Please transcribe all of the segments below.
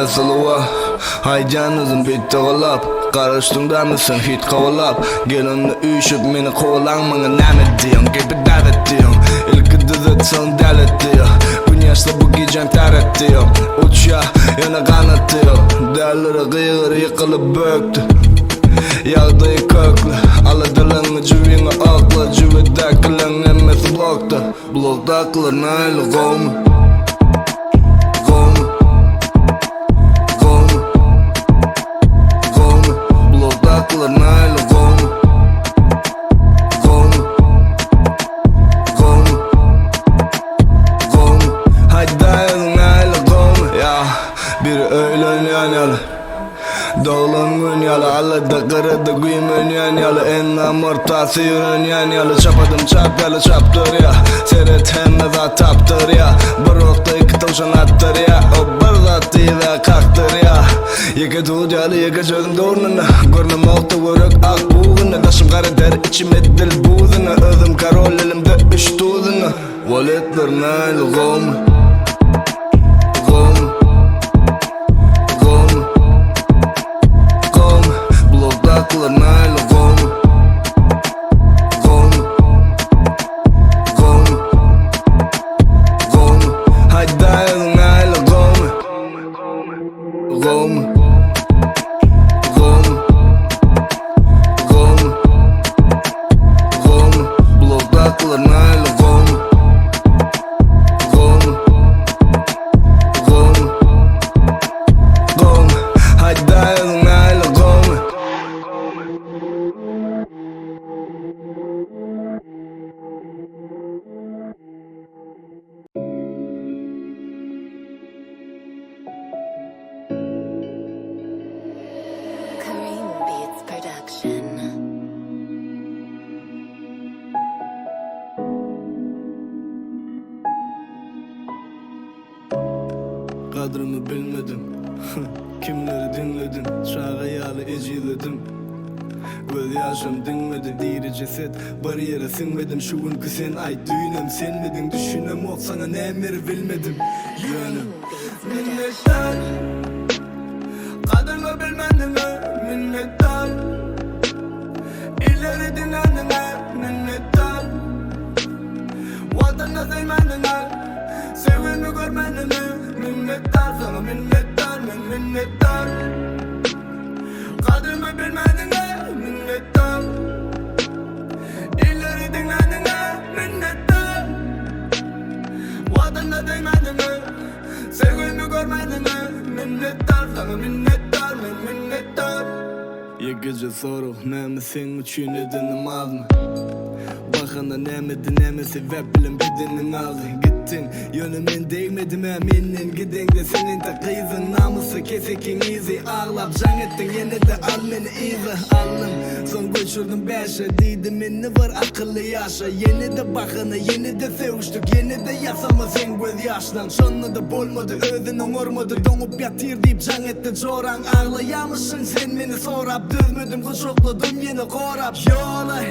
Esılıva Haycanızın bitti golap Karıştığında mısın hit kovalap Gelinle üşüp meni kovalanmana näme diyon Gibi davet diyon İlki dizet son dalet diyor Güneşle bu gecem taret diyor Uçya yana kanat diyor Derleri kıyır yıkılıp böktü Yağdayı köklü Ala dilini cüvini aklı Cüvidakilin emmesi blokta Blokta akılır naylı kovmu Dağlan yalı alada kırada güymen yalı en amortası yürün yalı çapadım çap yalı çaptır ya seyret hemme da taptır ya barokta iki tavşan attır ya o barzatı ve kalktır ya yeke tuğut yalı yeke çözüm doğrununa görmem okta vörük ak buğuna taşım kara der içime dil buğuna özüm karol elimde üç tuğuna valetler naylı gom Kadrımı bilmedim Kimleri dinledim Çağa yağlı eciledim Göz yaşım dinmedi Diri ceset bariyere sinmedim Şu günkü sen ay düğünüm senmedin Düşünüm ol sana ne emir bilmedim Yönüm Minnettar Kadrımı bilmedim Minnettar İleri dinlendim Minnettar Vatanına sevmedim Sevgimi görmedim Minnettar sana minnettar minnettar Kadrımı bilmedin minnettar İleri dinledin minnettar Vatanına değmedin Sevgimi görmedin minnettar sana minnettar minnettar Ya gece soru näme sen üçün edinim azmı Bakana näme sebep bilen bedenin aldı Gittin yönümün değmedim eminin Gidin de senin de kıyızın namusu kesekin izi Ağlap can ettin yine de al beni izi Aldım son göçürdüm beşe Diydim inni var akıllı yaşa Yeni de bakana yeni de seviştik Yeni de yasama sen göz yaşlan Şonla da bolmadı özünün ormadı Donup yatır deyip can ettin çoran Ağlayamışsın sen beni sorap Düzmedim kuçukladım yine korap Yolay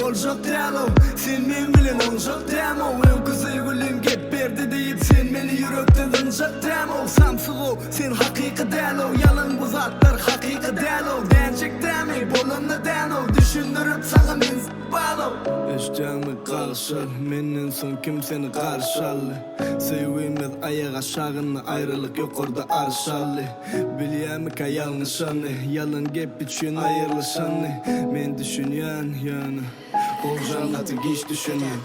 bolcuk delo Sen men bilen onjak demo Önkü sevgilim gep berdi deyip Sen meni yürekten ınjak demo Samsıgı sen hakiki delo Yalan bu zatlar hakiki delo Dençik demek bolanda deno Düşündürüp sana men balo Eşcanı karşıl Menden son kimseni karşılı Sevgimiz ayağa aşağını Ayrılık yok orada arşalı Bilyemik ayalnışanı Yalan gep için ayrılışanı Men düşünyen yanı Olcan artık hiç düşünüyor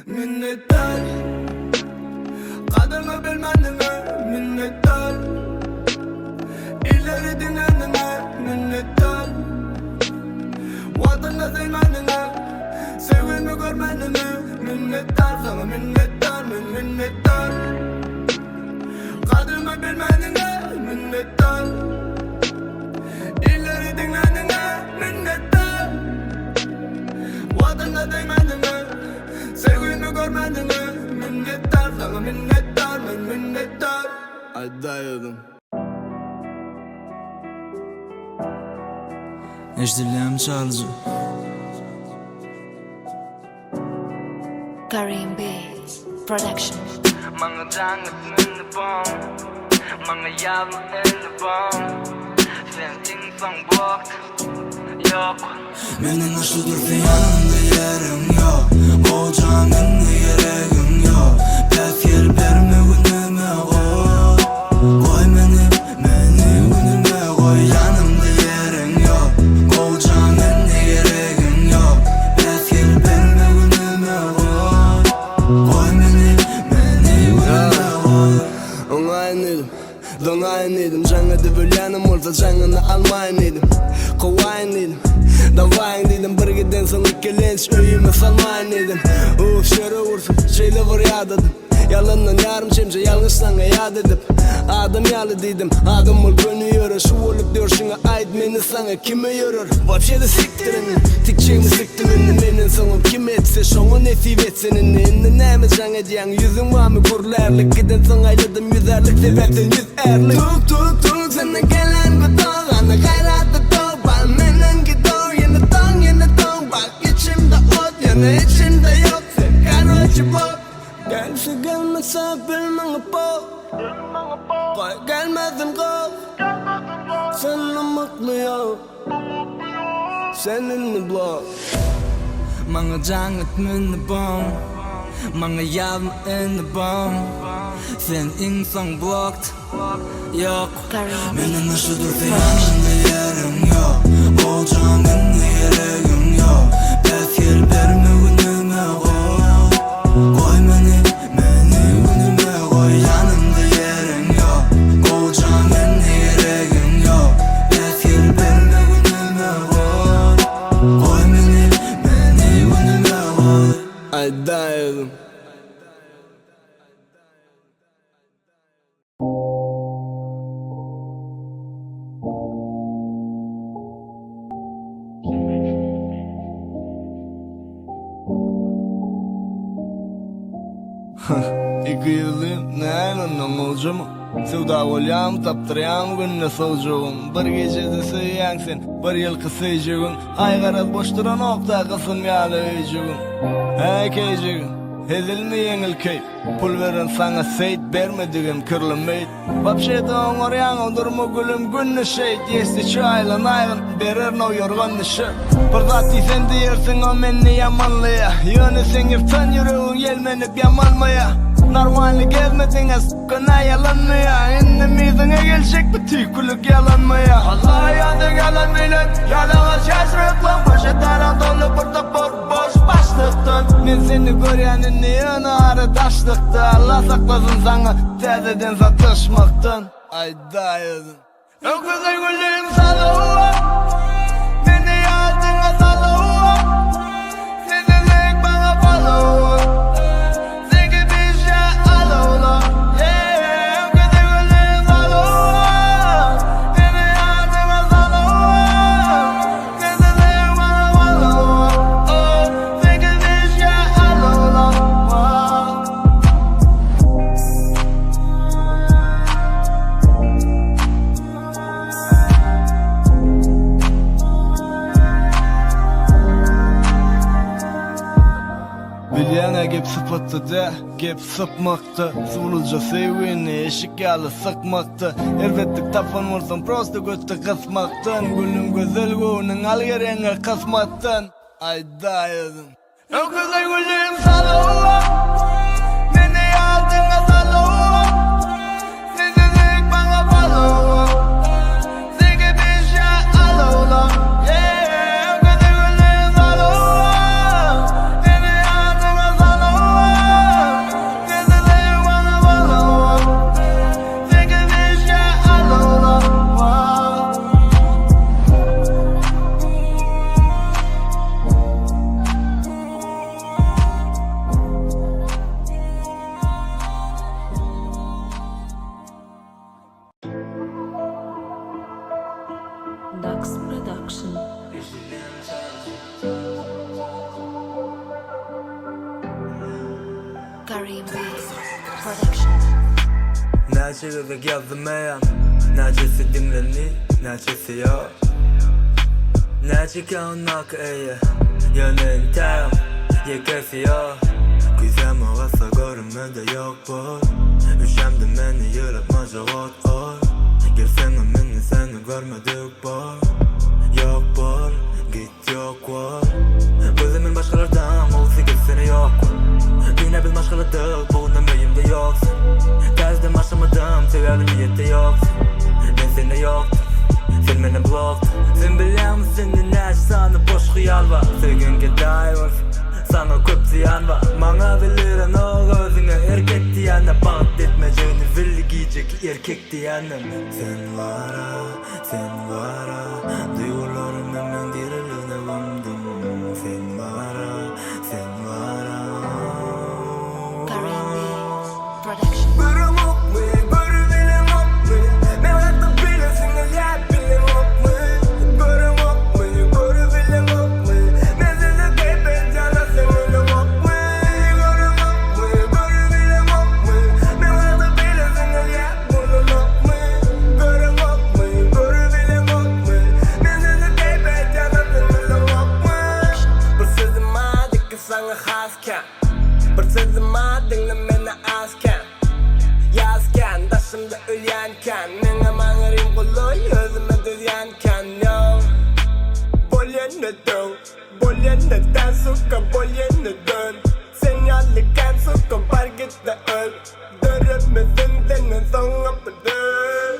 Minnettar Kadrımı bilmedim minnettar İleri dinlendim minnettar Vatanına sevmedim Sevgimi görmedim minnettar sana minnettar minnettar Kadrımı bilmedim minnettar İleri dinlendim minnettar Vatanına değmedim Sevgimi görmedim minnettar sana minnettar minnettar Ay dayadım Eşdilem çalıcı Kareem Beats Production Mga dangit ng napong Mange jævla innebarn Sen insan bakt Yok Menin nasıl dursa yanımda yerim yok Olacağının ne gereğim yok Pes yer verme günüme koy Koy beni günüme koy Yanımda yerim yok Olacağının ne gereğim yok Pes yer verme günüme koy Koy beni günüme koy Onayın Donayın edim Canıdı bölyanım olsa canını almayın edim Kovayın edim Davayın dedim bir giden son ikkelenç öyüme salmayın edim Şöre vursun şeyle vur yadadım Yalandan yarım çemce yalnızlanga yad edip Adam yalı dedim Adam ol gönüyor Şu olup diyor şuna ait meni sana kime yorur Vapşede siktirini Tikçeğimi siktirini Menin sonum kim etse Şoğun esif etsenin Inni neyme can ediyen Yüzün var mı kurlarlık Giden son ayladım yüzerlik Sebepten yüz erlik Tuk sana gelen bu dağ Ana gayratlı dağ Ben menin gidiyor Yine dağ Bak içimde ot Yana içimde yok Sen karocu bak Gelse gelmese bilmem bu Koy gelmedim kal Seninle mutluyum Seninle blok Mange janget minne bom Mange jævla innebarn Sen insan bakt Yok Menin nasıl dursa yanımda yerim yok Olacağının ne gereğim yok Pes yer verme günüme koy Koy beni günüme koy Yanımda yerim yok Olacağının ne gereğim yok Pes yer verme günüme koy Koy beni günüme koy Ay dayadım İki yılım neyin olacağım Sevda olyam taptırayam günne soğucuğum Bir gecede sıyyan sen bir yıl kısaycığım Aygarat boş duran okta kısım yalı öйcığım Hey keycığım Hedilmi yengil keyp Pul veren sana seyit bermedigim kırılmayt Vapşede oğuryan durmu gülüm günne şeyt Yesti çaylan aygın berer no yorgan dışı Bir zati sen diyersin o menni yamanlıya Yönü sen yırtan yüreğin yelmenip yamanmaya Normallik ezmedin s**kına yalanmaya İnnemizine gelecek bir tüykülük yalanmaya Allah'a yadı yalan bilen Yalana şaşırıklan Paşa taran dolu burada boş başlıktın Men seni göryanin yanı arı taşlıktı Allah saklasın sana tezeden satışmaktan Ay dayadın Öküzü gülüm salığa Beni yazdığına salığa Sizlik bana balığa Bilyana gep sıpattı da, gep sıpmaktı Sululca sevgini eşik yalı sıkmaktı Elbettik tapan vursun prosto götü kısmaktın Gülüm güzel güğünün al yerine kısmattın Ay dayadın Öküzü gülüm salığa Beni yazdığına salığa Sizlik bana balığa Sigi bir şey alığa Dax Production. Karim Bey Production. Neçelik yazmayan Neçesi dinleni Neçesi yok Neçe kağınak eye Yönün tam Yekesi yok Güzel muğa olsa görünmede yok bol. Üşemdim beni yaratmaca ot ol. Gelsene meni seni görmedik bol. Yok bol, git yok bol. Gözümün başkalardan olsa gelsene yok bol. Yine biz başkaladık, bugün meyimde yoksun. Terzdim aşamadım, severdim niyette yoksun. Ben seni yoktum, sen beni bloktun. Sen biliyor musun dinler sana boş hayal var. Sevgin dair olsun, sana köp ziyan var. Bana biliren o gözüne erkek diyene bağıt etmeceğini villi giyecek erkek diyenim. Sen var ha, sen var ha. Duygularım hemen diriline gömdüm. Sen var ha, sen var ha. Karim Beats Production. Börüm ok mu, börü bilim ok mu? Men hatta bilesin el yap bilim ok mu? Börüm ok mu, börü bilim ok mu? Men seni keypen cana sen ölüm ok mu? Börüm ok mu, börü bilim ok mu? Men hatta bilesin el yap bunun ok mu? Börüm ok mu, börü bilim ok mu? Men seni keypen cana sen ölüm ok mu? Bir sözüm adı ki sana hasken. Bir sözüm adınla meni asken. Yazken, daşımda ölyenken. Mene mağarım kuluy, özüme düzyenken. Yo, bolyene dön, bolyene den suka bolyene dön. Sen yalliken suka fark et de öl. Dörümüzün senin son kapıdır.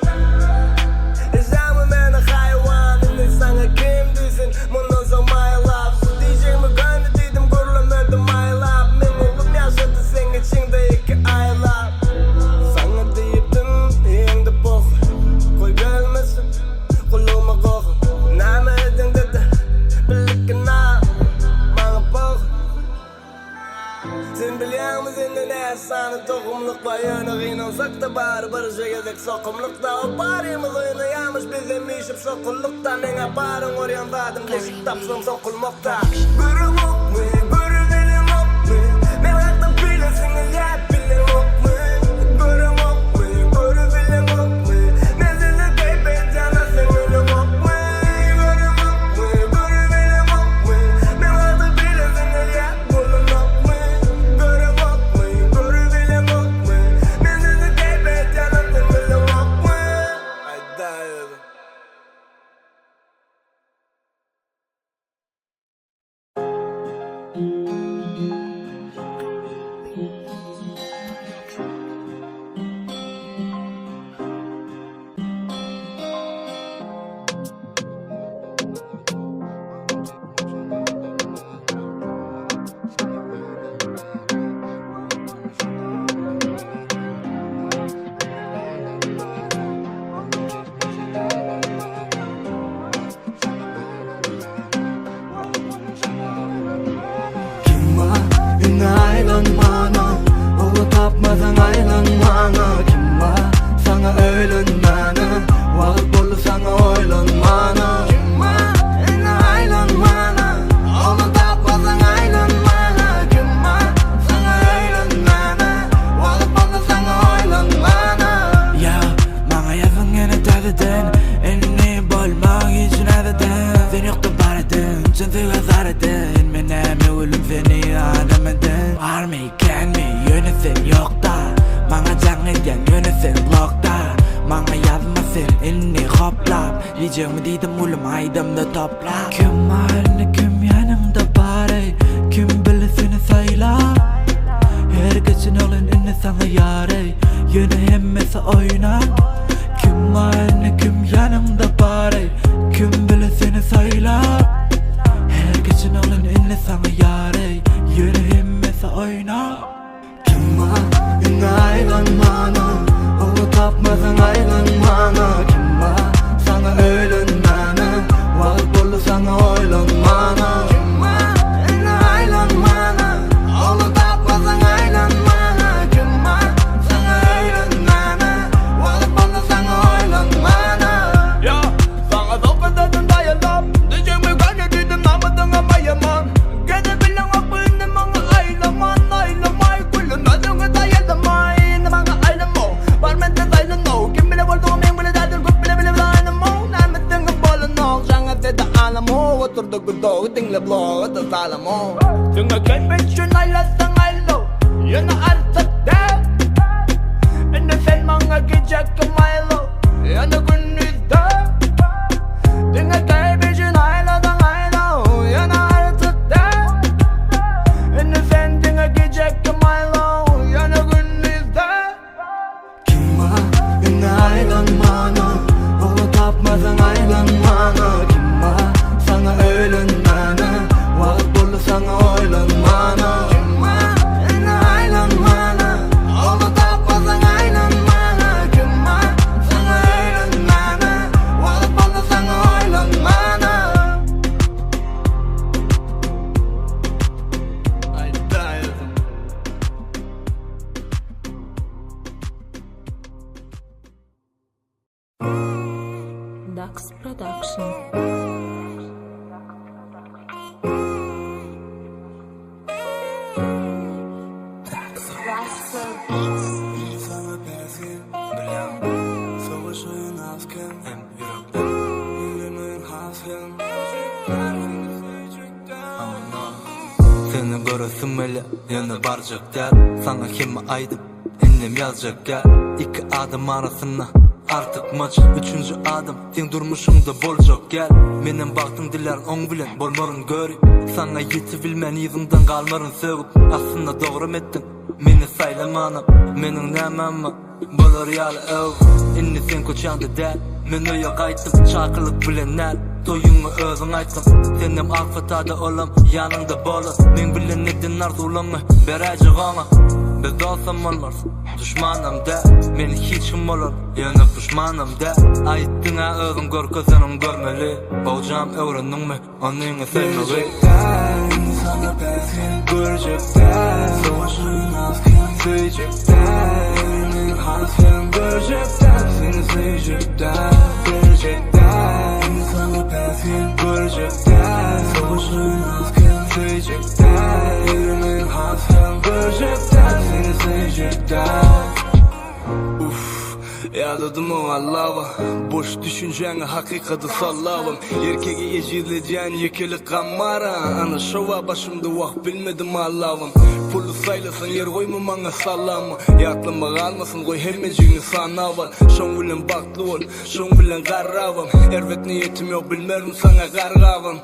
Yaşamı meni hayvan, indi sana kim düşün. Bundan sonra my love. Su diyeceğimi gönlü dedim, kurulamadım my love. Men oğlum yaşadı sen içinde iki I love. Sana deyiptim, iyiyimde boku. Koy gelmesin, kuluma koku. Name edin dedi, birlikte na, bana boku. Sen biliyor musun ne sana tokumluk var. Yönü kıyın olsak da bari barışa gezek sokumlukta. O parimiz oyunu yanmış bizim işim sokullukta. Nene barın oryan vadım deşik tapsım sokulmukta. Börüm ok mu, börü bilim ok mu? Men hatta bilesin el yap bilim ok mu? Börüm ok mu, börü bilim ok mu? Men seni keypen cana sen ölüm ok mu? Börüm ok mu, börü bilim ok mu? Men hatta bilesin el yap bunun ok mu? Börüm ok mu, börü bilim ok mu? Men seni keypen cana sen ölüm ok mu? Ay dayı. Kimma, ünlü aylanmana. Olu tapmasan aylanmana. Kimma, sana öylünmana. Vakit bolu sana oylanmana. Kimma, ünlü aylanmana. Olu tapmasan aylanmana. Kimma, sana öylünmana. Vakit bolu sana oylanmana. Ya, bana yazın gene dedin. Elini bolmak için ededin. Sen yoktu baradın, sen süre edin. Menemi ölüm seni aramadın. Var mı iken mi yönesin yok da. Bana can eden yönesin blokta. Bana yazmasın elini hoplap. Diyeceğimi dedim ulum aydımda topla. Kim var ne kim yanımda bari. Kim bilir seni sayla. Herkesin olun inni sana yare. Yine hemmesi oyna. Kim var ne kim yanımda bari. Kim bilir seni sayla. Herkesin olun inni sana yare. Yine hemmesi oyna. Kim var ünlü aylanmana. Olu tapmasan aylanmana. Kim var sana öylünmana. Vakit bolu sana oylanmana. Kim var ünlü aylanmana. Olu tapmasan aylanmana. Kim var sana öylünmana. Vakit bolu sana oylanmana. Ya, sana sopa dedim dayanam. Diyeceğimi gönlü dedim namadın ama yaman. Gene bilen ok bu indi bana aylaman. Aylamay kulun özünü dayanamay. Ne bana aylamo, var mente dayanam. Kim bile oldu men bile dadır kut bile bile dayanam. Nametin ki bolun ok, sana dedi alamo. Oturduk kudo, dinle blog, adı salamo. Sana keypen şun aylasan aylo. Yana Dax Production. Rascal Beats. Sana bezgin bilen Savaşın azken hem yürekten Yüreğimin hasken Seni göresim öyle yana baracak der Sana kime aydım ennem yazacak gel İki adım arasında artık maç Üçüncü adım sen durmuşunda bolacak gel Menem baktın dilerin on bilen bolmarın görü Sana yeti bilmen yüzünden kalmarın sögüp Aslında doğru ettin meni saylamanım menin nememmi Bolur yalı öv inni sen koçanda der Men öye qaytdım çakılık bilenler Toyunu özün aytdım Senem alfatada olam yanında bolu Men bilen edin arzulamı beracı ona Biz olsam olmaz düşmanım de Men hiç kim olur yanıp düşmanım de Aytdığına özün gör gözünün görmeli Olacağım öğrendin mi onunla sevmeli Görecekten sana bezgin Görecekten savaşın azken Söyleyecekten elimin hasken Görecekten seni sevecekten Görecekten sana bezgin Görecekten savaşın azken Söyleyecekten elimin hasken Görecekten seni sevecekten Yadadım o Allah'a Boş düşünceni hakikati sallavım Erkeği ecileceğin yekeli kamara Ana şova başımda vah bilmedim Allah'ım Pulu saylasın yer koyma bana sallamı Yaklama kalmasın koy hemmeciğini sanava Şon bilen baklı ol, şon bilen karravam Ervet niyetim yok bilmerim sana kargavım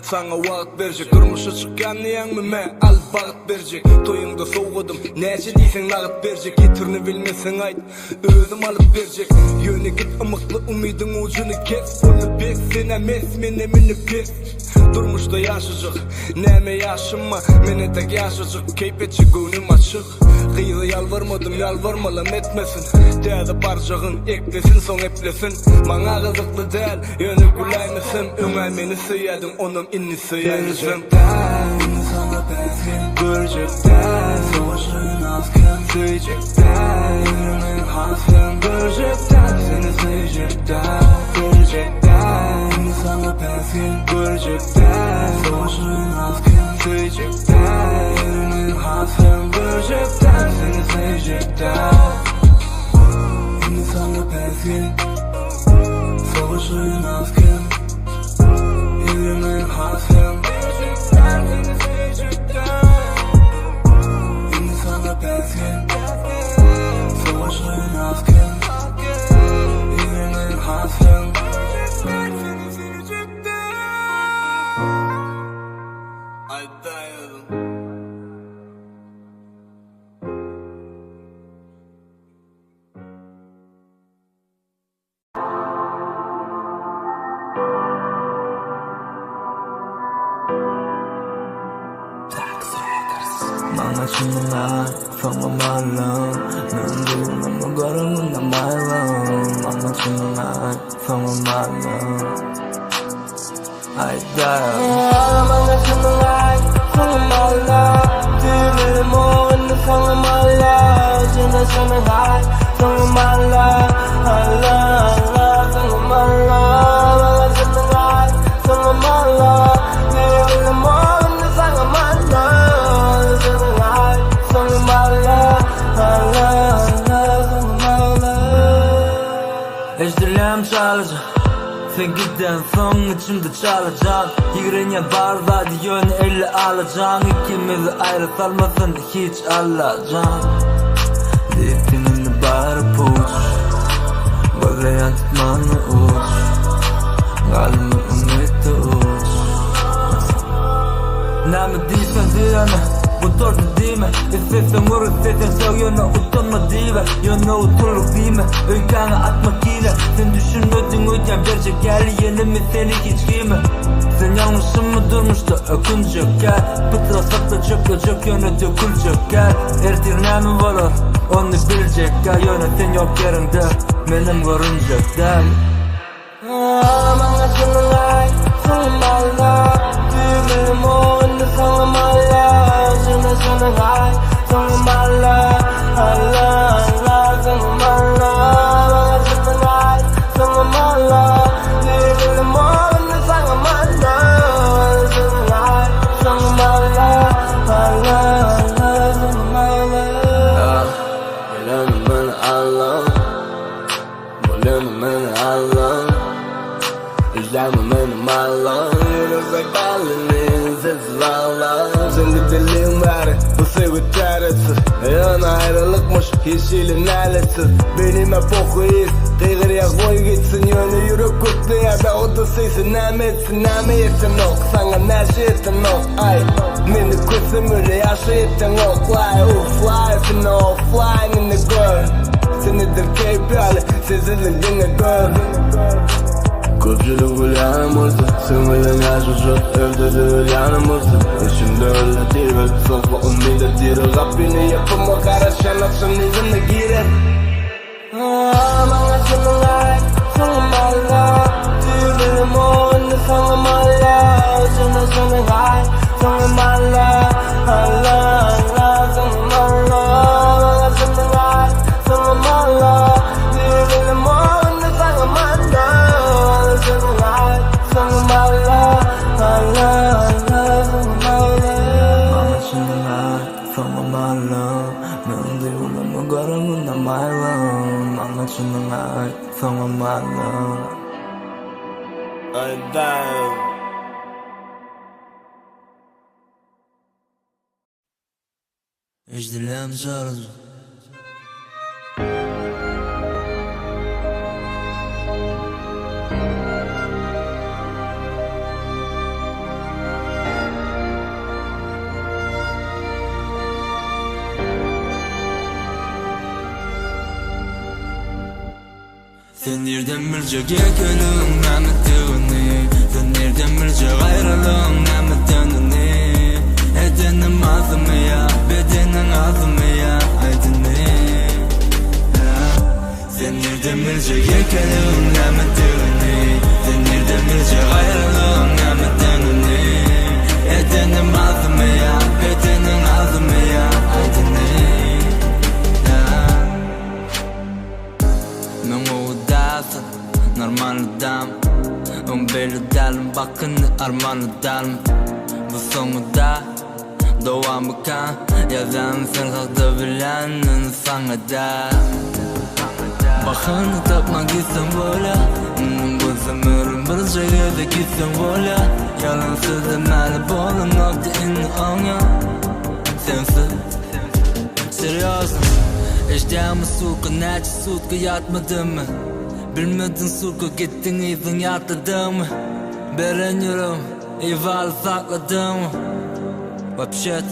Sana vaat verecek Durmuşa çıkan niyen mi me al bağıt verecek Toyunda soğudum nece deysen lağıt verecek Getirini bilmesen ait özüm alıp verecek Yöne git ımıklı umidin ucunu kes Bunu bek sen emes menemini pes Durmuşta yaşayacak neme yaşıma Mene tek yaşayacak keyfetçi gönlüm açık Kıyıda yalvarmadım yalvarmalım etmesin Değerli barcağın eklesin son eplesin Bana kızıklı değil yönü gülaymışım Ömer beni sıyadın onun inni sıyaymışım Görecekten sana bezgin Görecekten savaşın azken Söyleyecekten yüreğimin hasken Görecekten seni sevecekten Görecekten sana bezgin Görecekten savaşın azken Söyleyecekten yüreğimin hasken Görecekten seni sevecekten Sana bezgin Savaşın azken Yüreğimin hasken Görecekten seni sevecekten Sana bezgin Savaşın azken Yüreğimin hasken Görecekten seni sevecekten Ay dayadım 망가지는 평범한 말로 넌 지금 너무 걸어온다 말로 망가지는 평범한 말로 I die 망가지는 평범한 말로 뒤를 모으는 평범한 말로 지나서는 평범한 말로 알라 평범한 말로 망가지는 평범한 말로 뒤를 모으는 평범한 말로 Ejderlerim çalacak Sen giden son içimde çalacak Yüreğine bar var yönü elle alacağım İkimizi ayrı salmasın hiç alacağım Deftinini bari puç Gözleyen tutmanı uç Kalbimi ümitte uç Nami değilsen diyene Bu tortu dime İstesen vur istesen sev yöne utanma diye Yöne oturluk dime Öykana atma kile Sen düşünmedin öden verecek gel yeni mi seni hiç giyme Sen yanlışın mı durmuştu ökünecek gel Pıtıra sakla çökecek yöne dökülecek gel Ertir ne mi var onu bilecek gel Yöne sen yok yerinde benim görünecek del Ağlamangasının ay Sığınlarla Düğmelim onu sağlamayla Sığınasının ay Sığınlarla Allah Allah Sığınlarla Ağlamangasının ay Sığınlarla sağlam Yürüsek balını sessiz ağlam Şimdi dilim var bu sevgi çaresiz Yan ayrılıkmış hiçliğin ailesiz Benime pokuyuz Kıygır ya koy gitsin yönü yürü kutlu ya da o da seysin Name etsin name etsin ok Sana neşe etsin ok ay Mini kutsum öyle yaşı etsin ok Fly fly fin o fly in the girl Senidir keyfi hali sezilin dinle gör Köpçülük gül yanımızdı Sınırın yaşışı evde değil yanımızdı Eşimde öyle değil ve sofla umide diri Rabbini yapıma karışan aksın izinde girer Bana sınırlar sınırlarla Tüylerim oyunu sınırlarla Özünde sınırlar sınırlarla Allah Allah sınırlarla Bana sınırlar sınırlarla Tüylerim oyunu sınırlarla Sınırlar sınırlarla Allah Allah sınırlarla Bana sınırlar sınırlarla Men diyorum garımından bayram Bana sınırlar sınırlarla Aydan Ejderham sarıldı Sen nereden bilecek ekelim nametini Sen nereden bilecek ayrılığın nametini Edenim ağzımı ya, bedenin ağzımı ya aydını Sen nereden bilecek ekelim nametini Sen nereden bilecek ayrılığın nametini Edenim ağzımı ya, bedenin ağzımı ya aydını Normal adam Belli değilim bakın arman adam Bu sonunda Doğamı kan Yazan sen kalktı bilenin sana da Bakını tapmak istem böyle Gözüm ürün bir şekilde gitsen böyle Yalan demeli bolun nokta inni anya Sensiz Seriyosun İştahımı suka neçe sutka yatmadı mı Bilmedin suka gittin izin yatladın mı Bereniyorum ivalı sakladın mı Vapşet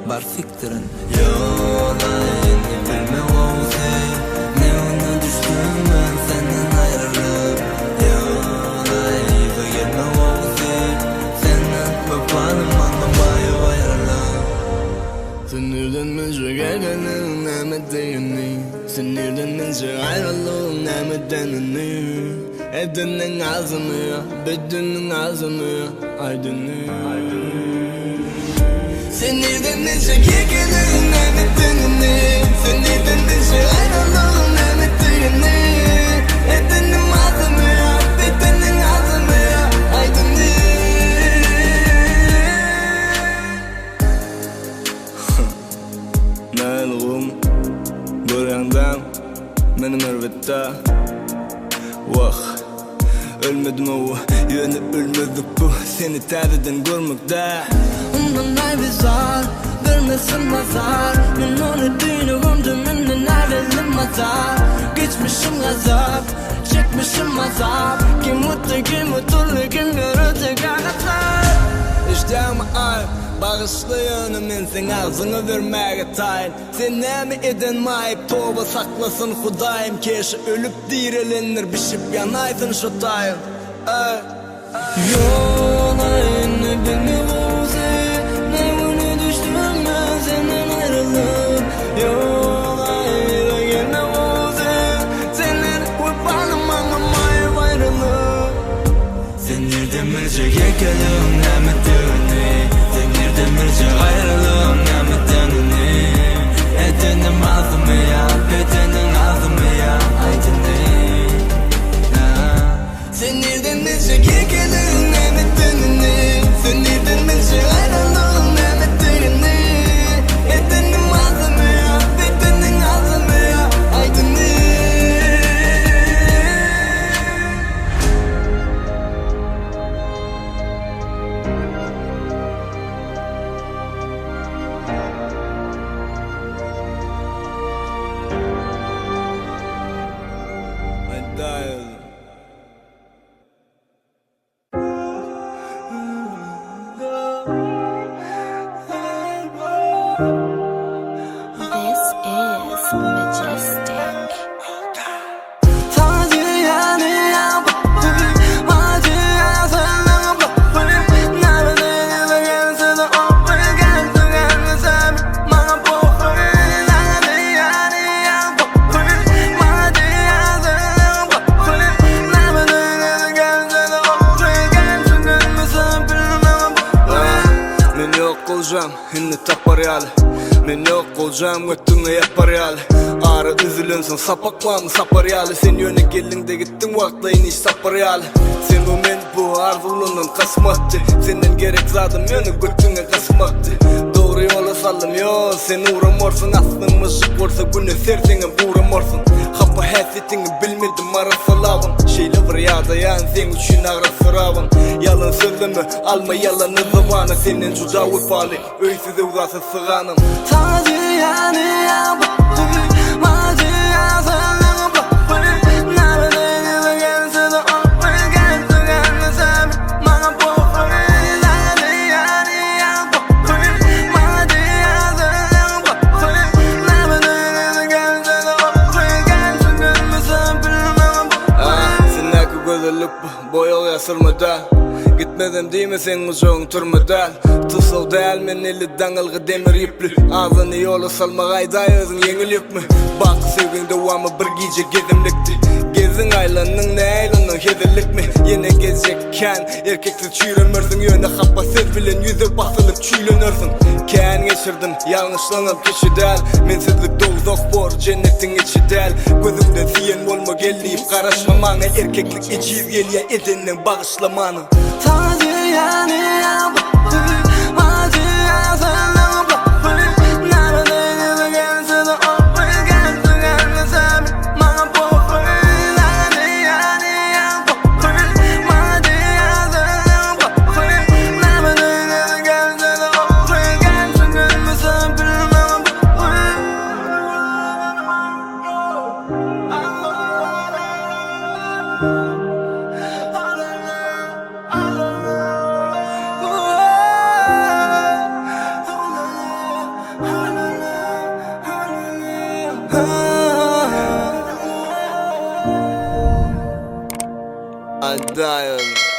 var fikrin Yolayını bilme olsa Ne ona düştüm ben senden ayrılıp Yolayını gelme olsa Senden babanım anlamayı ayrılıp Sen nereden bilecek ekelim nametini Sen nereden bilecek ayrılığın nametenini Edenin ağzını ya, bedenin ağzını ya aydını Sen nereden bilecek ekelim nametenini Sen nereden bilecek ayrılığın nametini Edenin ağzını ya, bedenin ağzını ya aydını Nalğım Görəndən Mənim əlbəttə Vah Ölmedim o Yönü ölmedik bu Seni təzədən görməkdə Ondan aybizar Vermesin nazar Ben onu düğünüm Dümünden ayrılım azar Geçmişim gazap Çekmişim azap Kim mutlu kim mutluluk Kim görüldü kanatlar İştahımı al Bağışlayın men sen ağzını vermeye tayin Sen nemi eden mayip toba saklasın Hudayim Keşi ölüp dirilenir Bişip yanaydın şu tayın Yolayını beni bozu Ne bunu düştüm ben senden ayrılıp Yolayını gelme bozu Senden kurbanım anlamayıp ayrılıp Sen nereden bilecek ekelim nametini Sen nereden bilecek ayrılığın nametenini Edenim ağzımı ya, bedenin ağzımı ya aydını Sen nereden bilecek ekelim nametenini Sen nereden bilecek Men yok olacağım göttüğüne yapar yali. Ağrı üzülünsün sapaklanı sapar yali. Sen yöne geldin de gittin vaklayın iş sapar yali. Sen o men bu arzulunun kasmaktı. Senden gerek zadım yöne göttüğüne kasmaktı. Doğru yola salım yo. Sen uğramorsun aslın mışık olsa günü sersene buğramorsun. Hapı hasretini bilmedim arasalavın. Şeyle var ya dayan sen üçün ağra sıravın. Yalan sözümü alma yalanı zamanı. Senin cuda ufalı öysize uzası sığanım. Tadı yani ya baktı Madı ya sana baktı Nerede gelse de o gelse gelmesem Bana boğu Tadı yani ya baktı Madı ya sana baktı Nerede gelse de o gelse gelmesem Bilmem baktı Sendeki güzellik boyalı yasırmadan Gitmedim değil mi sen uçağın turmadan Tusav değil men eli dangalgı demir ipli Ağzını yola salma gayda özün yengil yük mü Bak sevgin devamı bir gece gezimlikti Gezin aylanın ne aylanın hedilik mi Yine gezecekken erkeksiz çürümürsün Yöne happa ses bilen yüze basılıp çüylönürsün Ken geçirdim yanlışlanıp kişi del Mensizlik dozok bor cennetin içi del Gözümden siyen olma gelleyip karışmamana Erkeklik iciz geliye edenin bağışlamanı Tadı yani ya baktı Madı ya sana baktı Nerede gelse de o gelse gelmesem Bana boğu Tadı yani ya baktı Madı ya sana baktı Nerede gelse de o gelse gelmesem Bilmem I die